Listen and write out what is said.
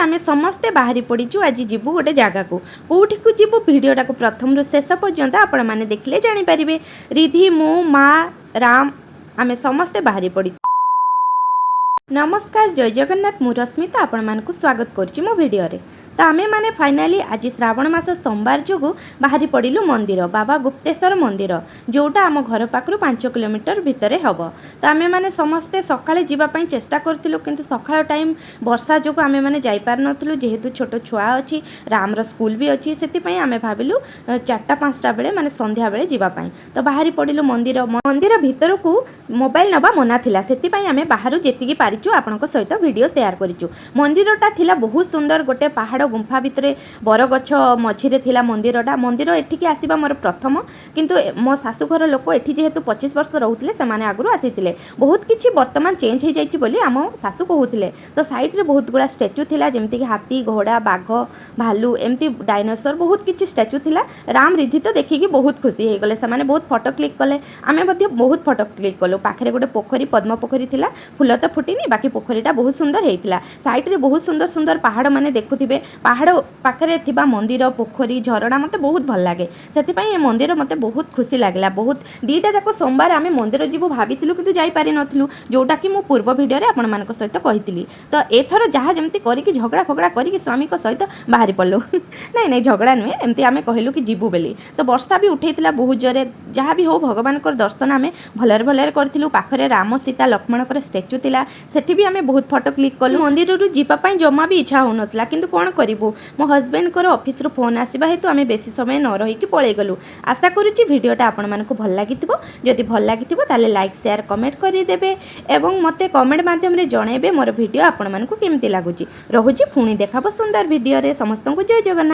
आमे समस्ते बाहरी पड़ीचु आज जीवु गोटे जगह को कौटी को जीवु वीडियोटा को प्रथम रु शेष पर्यंत आपण मैंने देखले जानीपारे। रिधि मु माँ राम आमे समस्ते बाहरी पड़ी। नमस्कार जय जगन्नाथ मु रश्मिता आपण मानकु स्वागत करछि मो वीडियो रे। तो आमे माने फाइनाली आज श्रावण मास सोमवार जो बाहरी पड़िलु मंदिर बाबा गुप्तेश्वर मंदिर जोटा आम घर पाखु 5 किलोमीटर भितर हम। तो आमे माने समस्ते सकाळे जीवाई चेष्टा करथिलु किंतु सकाळ टाइम वर्षा जो आमे माने जाई पार नथिलु जेहेतु छोट छुआ अछि रामर स्कूल भी अछि सेति पई आमे भाबिलु 4-5टा बेले माने संध्या बेले जीवाई। तो बाहरी पड़िलु मंदिर भितर को मोबाइल नबा मना थिला सेति पई आमे बाहरु जेतिकी पारिचु आपनक सहित वीडियो शेयर करिचु। मंदिरटा थिला बहुत सुंदर गोटे पहाड़ गुंफा भितर बरगछ मझिरे थिला मंदिर एठिकी आसीबा मोर प्रथम किंतु मो शाशुघर लोक एठी जेहेतु 25 वर्ष रहउतिले से माने आगुरु आसीतिले बहुत किछि वर्तमान चेंज हे जाइछि बोली आम शाशु कहउतिले। तो साइड रे बहुत गुला स्टैच्यू थिला जेमति कि हाथी घोड़ा बाघ भालू एमती डायनासोर बहुत किछि स्टैच्यू थिला। राम रिधि तो देखिकी बहुत खुशी हे गले से माने बहुत फोटो क्लिक कले आमे मध्ये बहुत फोटो क्लिक कलो। पाखरे गोटे पोखरी पद्म पोखरी थिला फूल तो फुटिनी बाकी पोखरीटा बहुत सुंदर हेइतिला। साइड रे बहुत सुंदर सुंदर पहाड़ माने देखुथिबे पहाड़ पाखरे थिबा मंदिर पोखरी झरणा मते बहुत भल लागे सेति पई ए मंदिर मते बहुत खुशी लागला। बहुत दीटा जाको सोमवार आमे मंदिर जीवु भाबितिलु किंतु जाई पारि नथिलु जोटा कि मो पूर्व वीडियो रे आपण मानक सहित कहितिली। तो एथरो जहा जेमति करी कि झगड़ा फगड़ा करी कि स्वामी को सहित बाहरी पड़लो नहीं झगड़ा नुहे एमति आमे कहिलु कि जीवु बेली। तो वर्षा भी उठेइतिला बहुत जोरे जहा भी हो भगवान को दर्शन आमे भलरे भलरे करथिलु। पाखरे राम सीता लक्ष्मण को स्टैच्यू थिला सेठी भी आमे बहुत फोटो क्लिक कलु। मंदिर रु जीवा पई जमा भी इच्छा होनथला किंतु कोन करिवो मो हस्बैंड को ऑफिस रो फोन आसीबा हेतु आमे बेसी समय न रही कि पळे गलु। आशा करूची वीडियोटा आपण मानको भल लागिथिबो जदि भल लागिथिबो ताले लाइक शेयर कमेंट करि देबे एवं मते कमेंट माध्यम रे जणेबे मोर वीडियो आपण मानको केमति लागुची। रहुची पुणी देखाबो सुंदर वीडियो रे। समस्तन को जय जगन्नाथ।